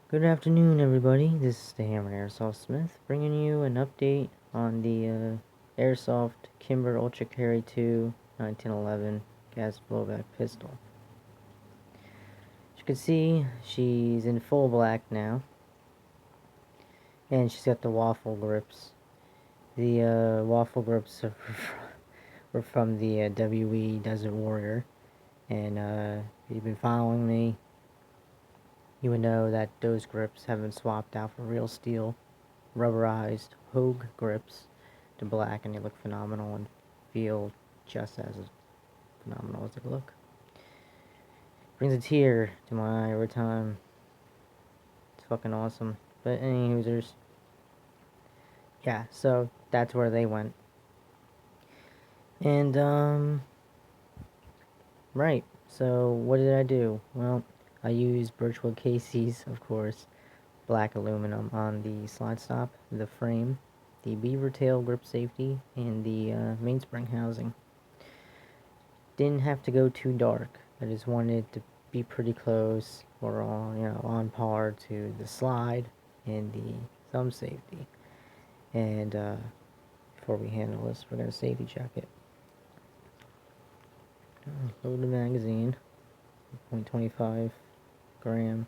Good afternoon, everybody. This is the Hammer Airsoft Smith, bringing you an update on the Airsoft Kimber Ultra Carry 2 1911 gas blowback pistol. As you can see, she's in full black now, and she's got the waffle grips. The waffle grips were from the WE Desert Warrior, and if you've been following me, you would know that those grips have been swapped out for real steel rubberized Hogue grips to black, and they look phenomenal and feel just as phenomenal as they look. Brings a tear to my eye every time. It's fucking awesome. But any users, yeah, so that's where they went. And right, so what did I do? Well, I used birchwood cases, of course, black aluminum on the slide stop, the frame, the beaver tail grip safety, and the mainspring housing. Didn't have to go too dark. I just wanted it to be pretty close or on par to the slide and the thumb safety. And before we handle this, we're gonna safety check it. Load the magazine, 0.25 gram.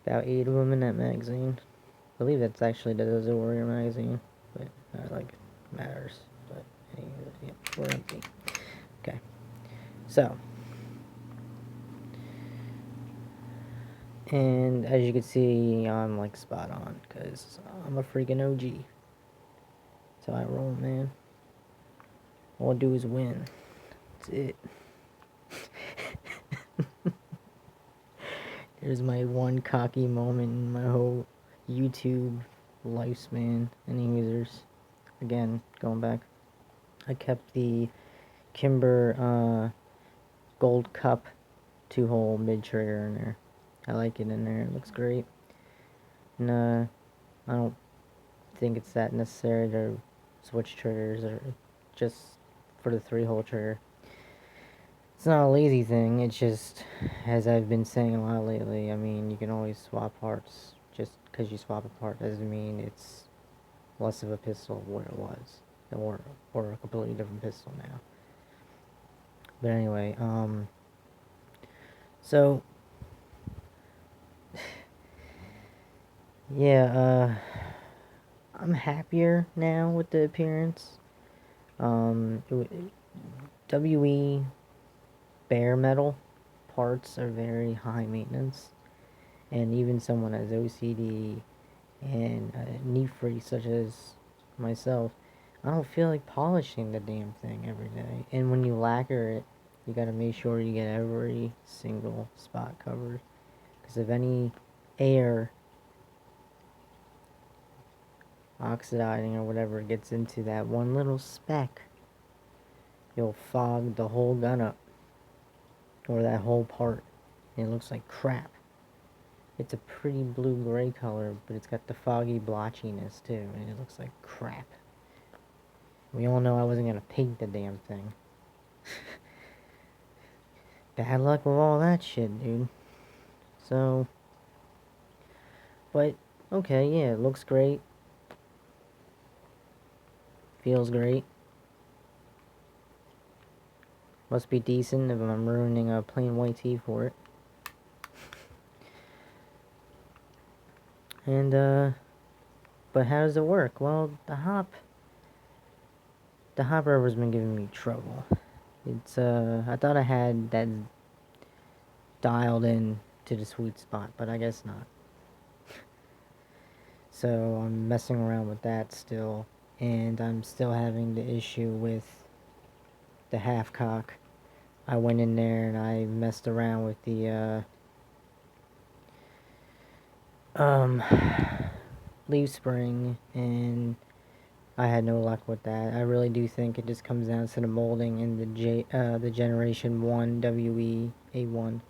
About 8 of them in that magazine. I believe that's actually the Desert Warrior magazine, but not like it matters. But anyway, yeah, we're empty. Okay, so, and as you can see, I'm like spot on, because I'm a freaking OG. So I roll, man. All I do is win. That's it. There's my one cocky moment in my whole YouTube lifespan. Any users? Again, going back. I kept the Kimber Gold Cup 2-hole mid-trigger in there. I like it in there. It looks great. And I don't think it's that necessary to switch triggers or just for the 3-hole trigger. It's not a lazy thing, it's just, as I've been saying a lot lately, I mean, you can always swap parts. Just because you swap a part doesn't mean it's less of a pistol where it was, or a completely different pistol now. But anyway, so, yeah, I'm happier now with the appearance. WE bare metal parts are very high maintenance, and even someone as OCD and neat freak such as myself, I don't feel like polishing the damn thing every day. And when you lacquer it, you gotta make sure you get every single spot covered, because if any air oxidizing or whatever gets into that one little speck, you'll fog the whole gun up, or that whole part, and it looks like crap. It's a pretty blue-gray color, but it's got the foggy blotchiness too, and it looks like crap. We all know I wasn't gonna paint the damn thing. Bad luck with all that shit, dude. So, but, okay, yeah, it looks great. Feels great. Must be decent if I'm ruining a plain white tee for it. And, but how does it work? Well, the hop rubber's been giving me trouble. It's, I thought I had that dialed in to the sweet spot, but I guess not. So I'm messing around with that still, and I'm still having the issue with the half cock. I went in there and I messed around with the leaf spring, and I had no luck with that. I really do think it just comes down to the molding in the Generation 1 WE A1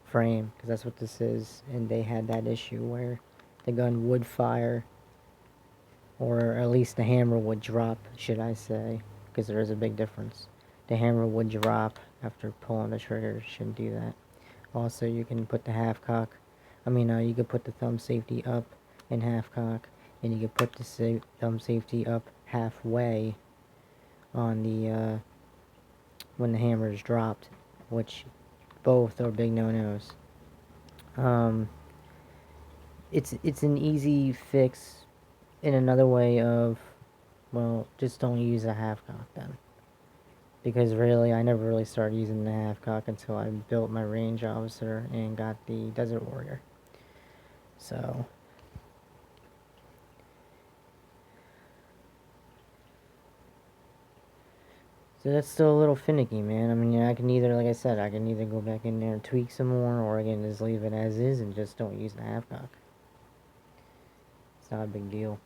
frame, because that's what this is, and they had that issue where the gun would fire, or at least the hammer would drop, should I say, because there is a big difference. The hammer would drop after pulling the trigger. Shouldn't do that. Also, you can put the half cock You could put the thumb safety up in half cock, and you could put the thumb safety up halfway on the when the hammer is dropped, which both are big no-nos. It's an easy fix in another way of, well, just don't use a half cock then. Because really, I never really started using the half cock until I built my range officer and got the Desert Warrior. So that's still a little finicky, man. I can either, like I said, I can either go back in there and tweak some more, or I can just leave it as is and just don't use the half cock. It's not a big deal.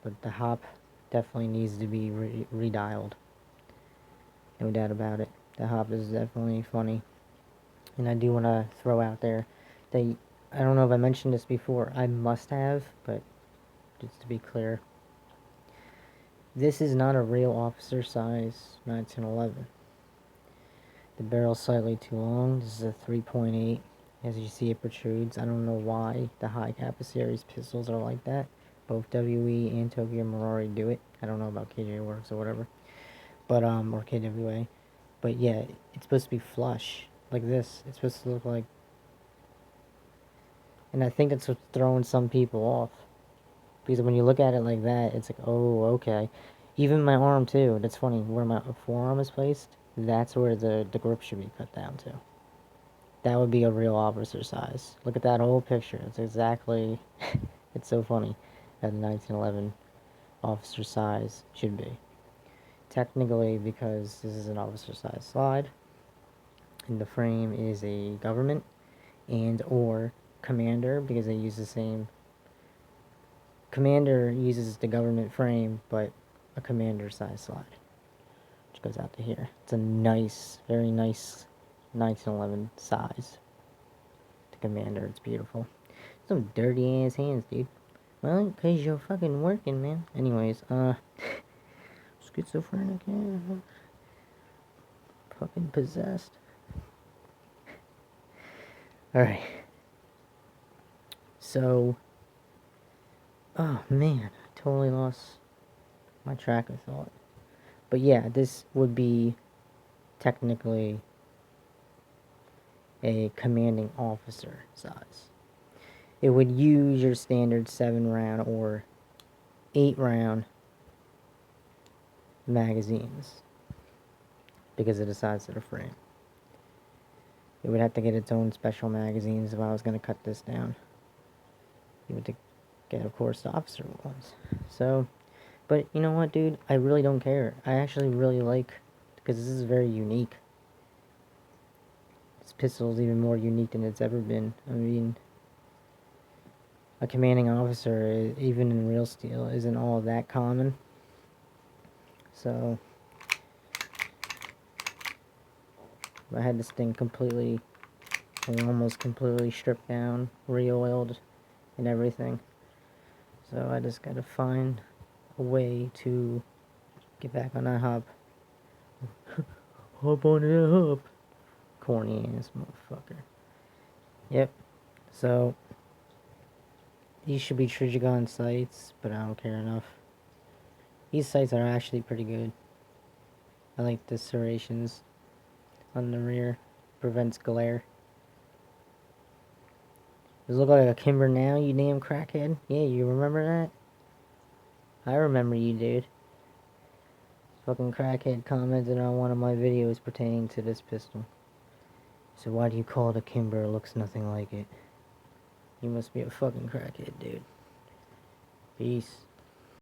But the hop definitely needs to be redialed. No doubt about it. The hop is definitely funny. And I do want to throw out there that, I don't know if I mentioned this before, I must have, but just to be clear, this is not a real officer size 1911. The barrel's slightly too long. This is a 3.8. As you see, it protrudes. I don't know why the high Kappa series pistols are like that. Both WE and Tokyo Marori do it. I don't know about KJ Works or whatever. But, or KWA. But yeah, it's supposed to be flush. Like this. It's supposed to look like... And I think that's what's throwing some people off. Because when you look at it like that, it's like, oh, okay. Even my arm, too. That's funny. Where my forearm is placed, that's where the grip should be cut down to. That would be a real officer size. Look at that whole picture. It's exactly... it's so funny that the 1911 officer size should be. Technically, because this is an officer size slide, and the frame is a government and or commander, because they use the same... Commander uses the government frame, but a commander size slide, which goes out to here. It's a nice, very nice 1911 size. The commander, it's beautiful. Some dirty ass hands, dude. Well, because you're fucking working, man. Anyways, schizophrenic, yeah. Fucking possessed. Alright. So, oh man, I totally lost my track of thought. But yeah, this would be technically a commanding officer size. It would use your standard 7-round or 8-round magazines because of the size of the frame. It would have to get its own special magazines if I was going to cut this down. You would get, of course, the officer ones. So, but you know what, dude? I really don't care. I actually really like, because this is very unique. This pistol is even more unique than it's ever been. A commanding officer, even in real steel, isn't all that common. So, I had this thing completely, almost completely stripped down, re-oiled, and everything. So I just gotta find a way to get back on that hop. Hop on that hop. Corny ass motherfucker. Yep. So, these should be Trigon sights, but I don't care enough. These sights are actually pretty good. I like the serrations on the rear. Prevents glare. Does it look like a Kimber now, you damn crackhead? Yeah, you remember that? I remember you, dude. Fucking crackhead commented on one of my videos pertaining to this pistol. So why do you call it a Kimber? It looks nothing like it. You must be a fucking crackhead, dude. Peace.